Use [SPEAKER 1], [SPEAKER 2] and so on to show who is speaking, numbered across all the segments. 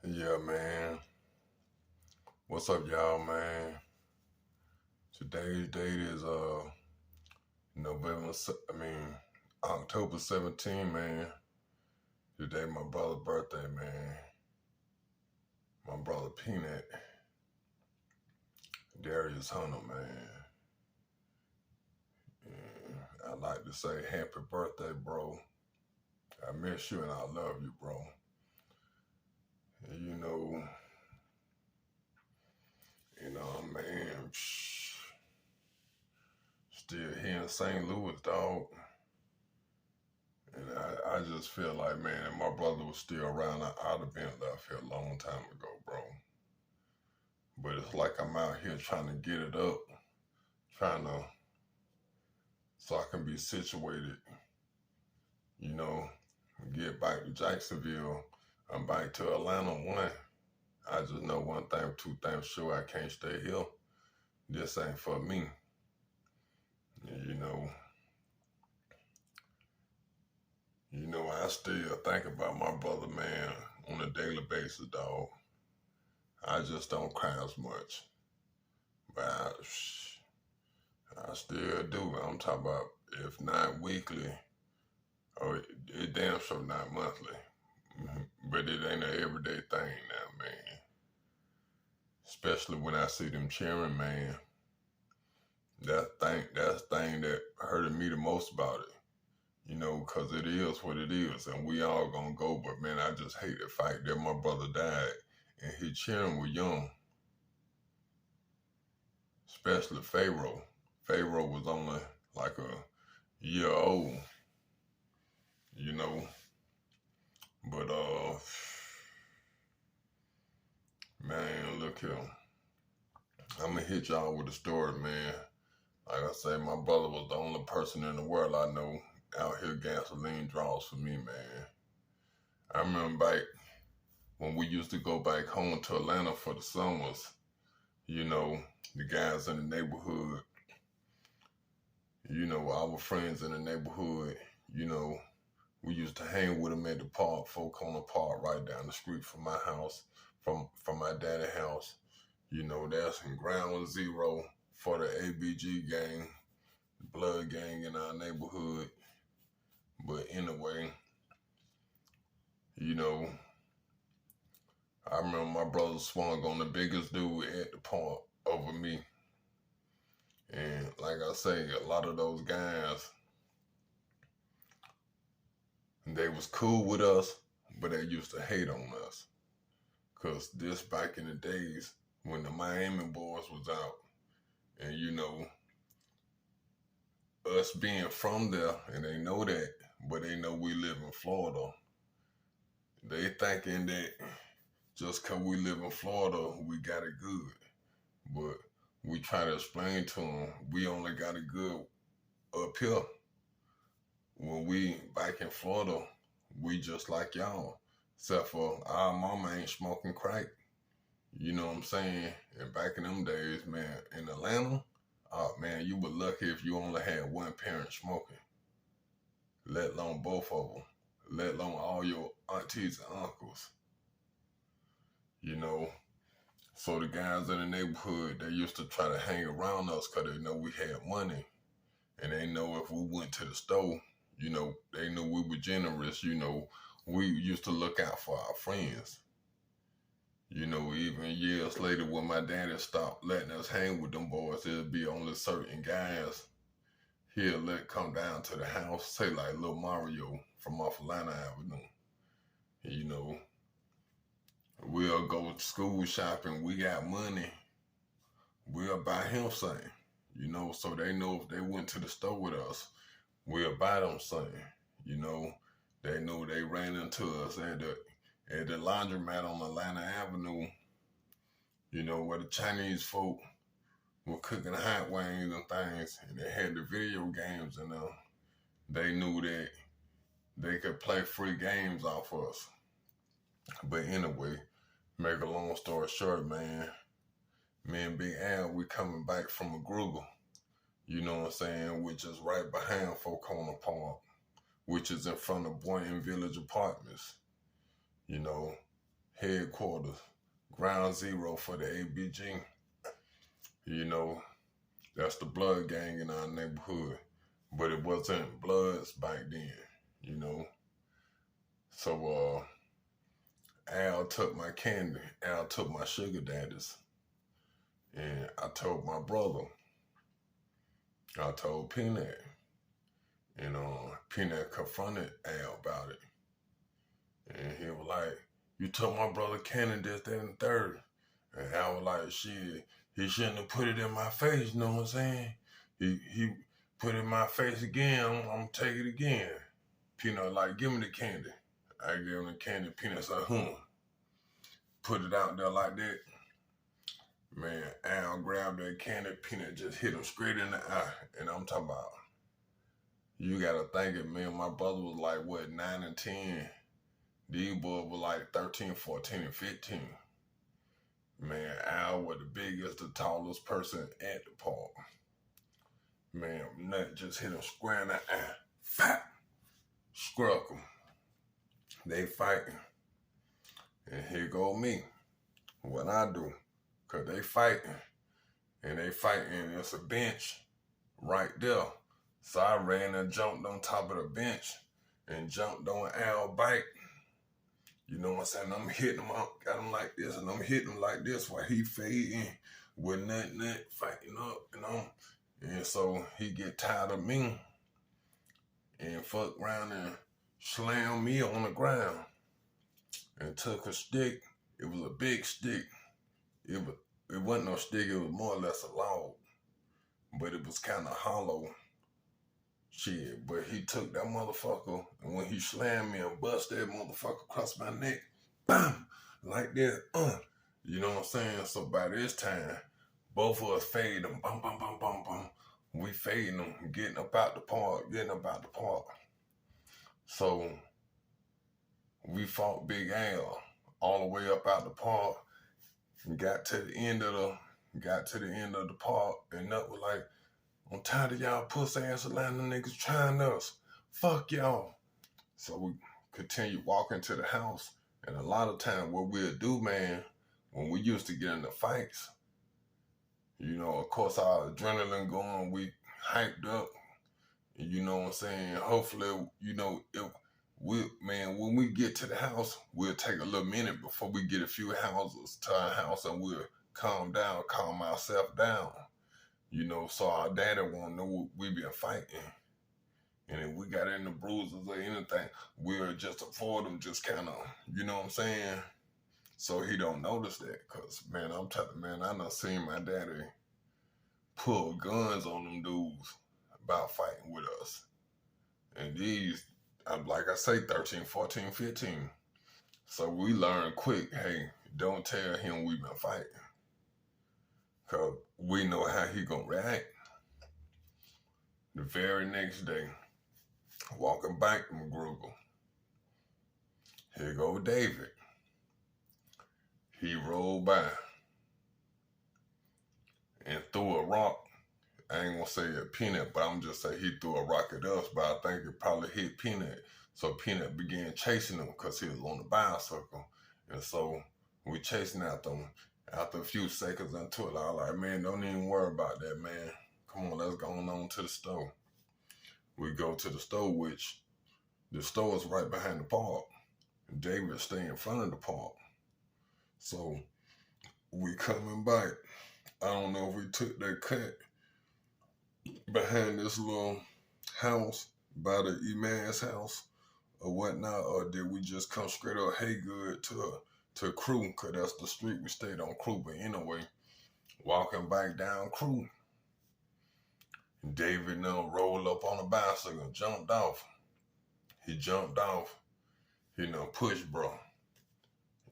[SPEAKER 1] Yeah, man. What's up, y'all, man? Today's date is November. October 17, man. Today my brother's birthday, man. My brother Peanut, Darius Hunter, man. And I'd like to say happy birthday, bro. I miss you and I love you, bro. And man. Still here in St. Louis, dog. And I just feel like, man, if my brother was still around, I'd have been left here a long time ago, bro. But it's like I'm out here trying to get it up, trying to, so I can be situated, you know, get back to Jacksonville. I'm back to Atlanta, one. I just know one thing, two things sure, I can't stay here. This ain't for me. You know, I still think about my brother, man, on a daily basis, dog. I just don't cry as much. But I still do. I'm talking about if not weekly, or it damn sure not monthly. But it ain't an everyday thing now, man. Especially when I see them cheering, man. That's the thing that hurted me the most about it. Because it is what it is, and we all gonna go. But man, I just hate the fact that my brother died, and his cheering was young, especially Pharaoh. Pharaoh was only like a year old, you know. But man, look here. I'm gonna hit y'all with a story, man. Like I say, my brother was the only person in the world I know out here gasoline draws for me, man. I remember back when we used to go back home to Atlanta for the summers, the guys in the neighborhood, our friends in the neighborhood, we used to hang with them at the park, Folk on the park right down the street from my house, from my daddy's house. That's in ground zero for the ABG gang, the blood gang in our neighborhood. But anyway, I remember my brother swung on the biggest dude at the park over me. And like I say, a lot of those guys, they was cool with us, but they used to hate on us. Cause this back in the days when the Miami boys was out, and us being from there, and they know that, but they know we live in Florida. They thinking that just cause we live in Florida, we got it good. But we try to explain to them, we only got it good up here. When we back in Florida, we just like y'all. Except for our mama ain't smoking crack. You know what I'm saying? And back in them days, man, in Atlanta, man, you were lucky if you only had one parent smoking. Let alone both of them. Let alone all your aunties and uncles. So the guys in the neighborhood, they used to try to hang around us because they know we had money. And they know if we went to the store, they knew we were generous. We used to look out for our friends. Even years later when my daddy stopped letting us hang with them boys, it'd be only certain guys he'll let come down to the house, say like Lil Mario from off Atlanta Avenue. We'll go to school shopping, we got money, we'll buy him something. So they know if they went to the store with us, we'll buy them something. They know they ran into us at the laundromat on Atlanta Avenue, where the Chinese folk were cooking hot wings and things, and they had the video games, and they knew that they could play free games off us. But anyway, make a long story short, man, me and Big Al, we coming back from a Gruger, you know what I'm saying, which is right behind Folk on the Park, which is in front of Boynton Village Apartments. headquarters, ground zero for the ABG. You know, that's the blood gang in our neighborhood. But it wasn't Bloods back then, you know. So Al took my candy. Al took my sugar daddies. And I told my brother. I told Peanut. And Peanut confronted Al about it. And he was like, you took my brother candy this, that, and the third. And Al was like, shit, he shouldn't have put it in my face, you know what I'm saying? He put it in my face again, I'm gonna take it again. Peanut like, give me the candy. I gave him the candy. Peanut said, put it out there like that. Man, Al grabbed that candy. Peanut just hit him straight in the eye. And I'm talking about, you gotta think it, man. My brother was like, what, 9 and 10. These boys were like 13, 14, and 15. Man, Al was the biggest, the tallest person at the park. Man, nut just hit him square in the eye. Fat! Struck him. They fighting. And here go me. What I do. Because they fighting. And they fighting. It's a bench right there. So I ran and jumped on top of the bench and jumped on Al's bike. You know what I'm saying? I'm hitting him up, got him like this, and I'm hitting him like this while he fading with nut fighting up, you know. And so he get tired of me and fuck around and slam me on the ground and took a stick. It was a big stick. It wasn't no stick, it was more or less a log, but it was kind of hollow. Shit, but he took that motherfucker, and when he slammed me and bust that motherfucker across my neck, bam, like that, you know what I'm saying? So by this time, both of us fading them, bum, bum, bum, bum, bum. We fading them, getting up out the park. So we fought Big Al all the way up out the park, and got to the end of the park, and that was like, I'm tired of y'all pussy ass Atlanta niggas trying us. Fuck y'all. So we continue walking to the house. And a lot of time what we'll do, man, when we used to get into fights, you know, of course our adrenaline going, we hyped up. You know what I'm saying? Hopefully, you know, when we get to the house, we'll take a little minute before we get a few houses to our house, and we'll calm ourselves down. You know, so our daddy won't know we been fighting. And if we got any bruises or anything, we'll just avoid them, just kind of, you know what I'm saying? So he don't notice that. Because, man, I'm telling you, man, I done seen my daddy pull guns on them dudes about fighting with us. And these, like I say, 13, 14, 15. So we learned quick, hey, don't tell him we been fighting. Because we know how he gonna react. The very next day, walking back from Grugel, here go David. He rolled by and threw a rock. I ain't gonna say a Peanut, but I'm just saying he threw a rock at us, but I think it probably hit Peanut. So Peanut began chasing him because he was on the bicycle. And so we chasing after him. After a few seconds into it, I was like, man, don't even worry about that, man. Come on, let's go on to the store. We go to the store, which the store is right behind the park. And David stay in front of the park. So we coming back. I don't know if we took that cut behind this little house by the E-Man's house or whatnot, or did we just come straight up Haygood to Crew, because that's the street we stayed on, Crew. But anyway, walking back down Crew, David now rolled up on a bicycle, jumped off. He jumped off, pushed bro.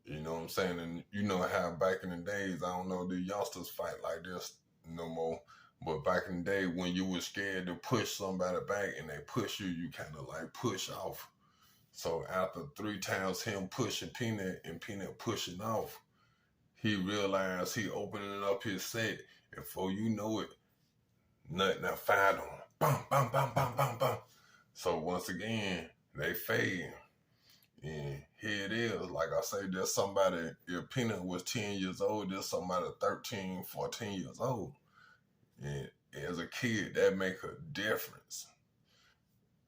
[SPEAKER 1] You know what I'm saying? And you know how back in the days, I don't know, the youngsters fight like this no more. But back in the day, when you was scared to push somebody back and they push you, you kind of like push off. So after 3 times him pushing Peanut and Peanut pushing off, he realized he opening up his set. And before you know it, nothing I fired on him. Bum, bum, bum, bum, bum, bum. So once again, they fade. And here it is. Like I say, there's somebody, if Peanut was 10 years old, there's somebody 13, 14 years old. And as a kid, that make a difference.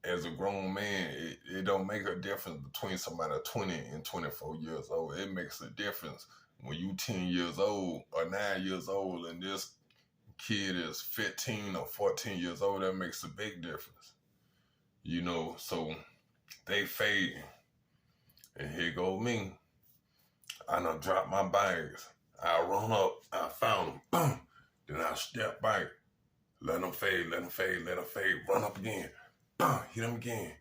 [SPEAKER 1] As a grown man, it don't make a difference between somebody 20 and 24 years old. It makes a difference when you 10 years old or 9 years old and this kid is 15 or 14 years old. That makes a big difference. You know, so they fade. And here go me. I done dropped my bags. I run up, I found them, boom. Then I step back, let them fade, let them fade, let them fade, run up again, boom, hit them again.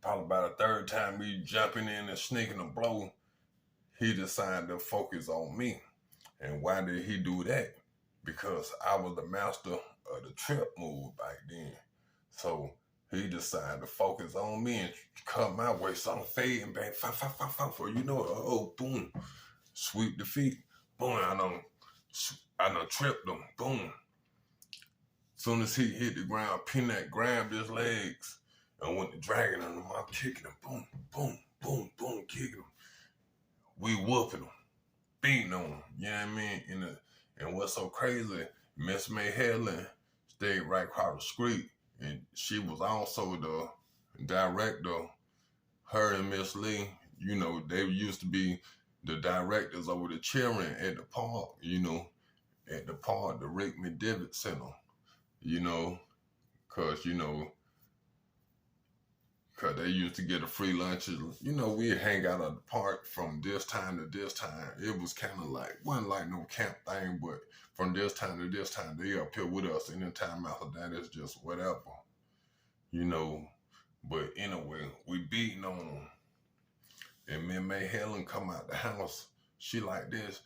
[SPEAKER 1] Probably about the third time me jumping in and sneaking a blow, he decided to focus on me. And why did he do that? Because I was the master of the trip move back then. So he decided to focus on me and cut my way. So I'm fading back, you know, oh, boom, sweep the feet, boom, I done tripped him, boom. Soon as he hit the ground, Peanut grabbed his legs and went to dragging him. I'm kicking him, boom, boom, boom, boom, kicking him. We whooping him, beating on him, you know what I mean? And what's so crazy, Miss May Helen stayed right across the street. And she was also the director. Her and Miss Lee, you know, they used to be the directors over the cheering at the park, you know, at the park, the Rick McDivitt Center, you know, because they used to get a free lunches. You know, we'd hang out at the park from this time to this time. It was kind of like, wasn't like no camp thing, but from this time to this time, they up here with us. Anytime after that, it's just whatever, you know. But anyway, we beating on them. And me and May Helen come out the house. She like this,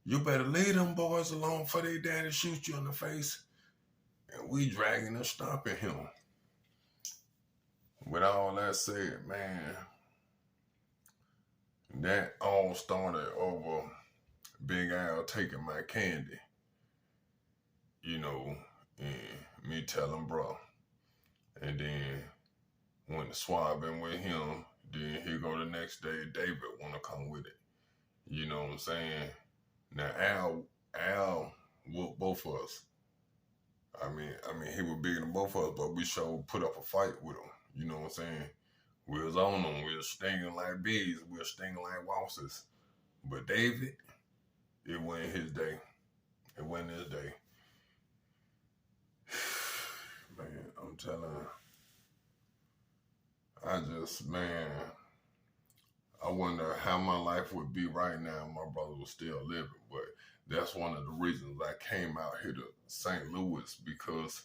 [SPEAKER 1] you better leave them boys alone for their daddy shoot you in the face. And we dragging and stomping him. With all that said, man, that all started over Big Al taking my candy. You know, and me telling bro. And then went to swabbing with him. Then he go the next day, David want to come with it. You know what I'm saying? Now Al whooped both of us. I mean, he was bigger than both of us, but we sure put up a fight with him. You know what I'm saying? We was on them. We was stinging like bees. We was stinging like wasps. But David, it wasn't his day. It wasn't his day. Man, I'm telling you. I wonder how my life would be right now if my brother was still living. But that's one of the reasons I came out here to St. Louis, because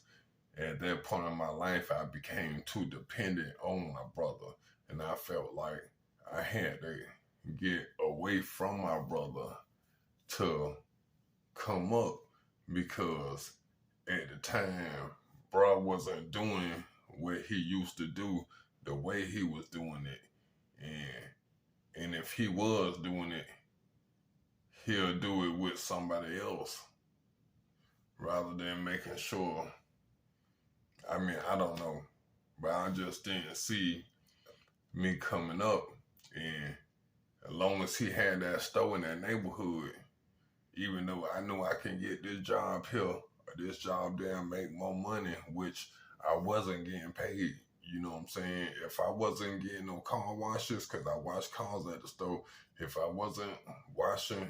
[SPEAKER 1] at that point in my life, I became too dependent on my brother. And I felt like I had to get away from my brother to come up, because at the time, bro wasn't doing what he used to do the way he was doing it. And if he was doing it, he'll do it with somebody else rather than making sure. I mean, I don't know, but I just didn't see me coming up. And as long as he had that store in that neighborhood, even though I knew I can get this job here or this job there and make more money, which I wasn't getting paid. You know what I'm saying? If I wasn't getting no car washes, because I wash cars at the store, if I wasn't washing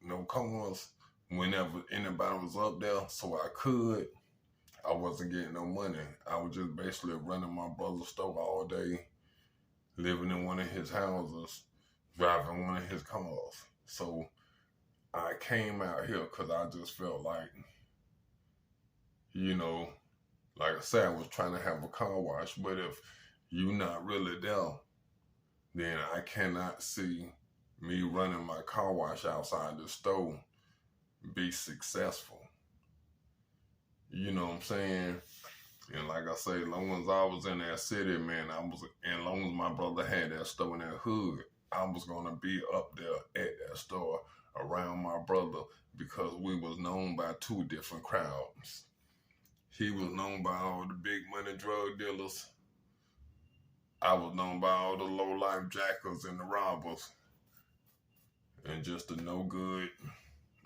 [SPEAKER 1] no cars whenever anybody was up there so I wasn't getting no money. I was just basically running my brother's store all day, living in one of his houses, driving one of his cars. So I came out here because I just felt like, you know, like I said, I was trying to have a car wash. But if you're not really there, then I cannot see me running my car wash outside the store be successful. You know what I'm saying? And like I say, as long as I was in that city, man, and as long as my brother had that store in that hood, I was gonna be up there at that store around my brother, because we was known by two different crowds. He was known by all the big money drug dealers, I was known by all the low-life jackals and the robbers and just the no-good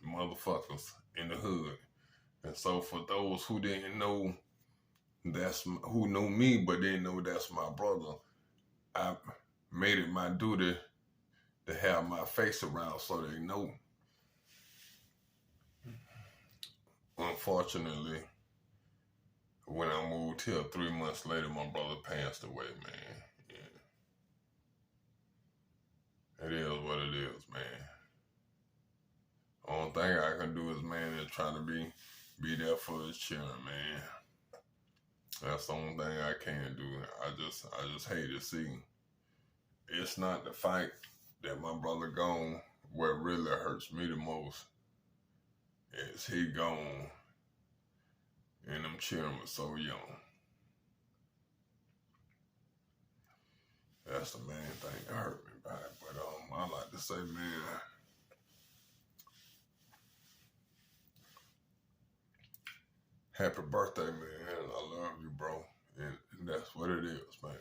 [SPEAKER 1] motherfuckers in the hood. And so for those who didn't know, who know me but didn't know that's my brother, I made it my duty to have my face around so they know. Unfortunately, when I moved here 3 months later, my brother passed away, man. Yeah. It is what it is, man. Only thing I can do is, man, is try to be there for his children, man. That's the only thing I can do. I just hate to see. It's not the fact that my brother gone. What really hurts me the most is he gone and them children were so young. That's the main thing that hurt me about it. But I like to say, man, happy birthday, man. I love you, bro. And that's what it is, man.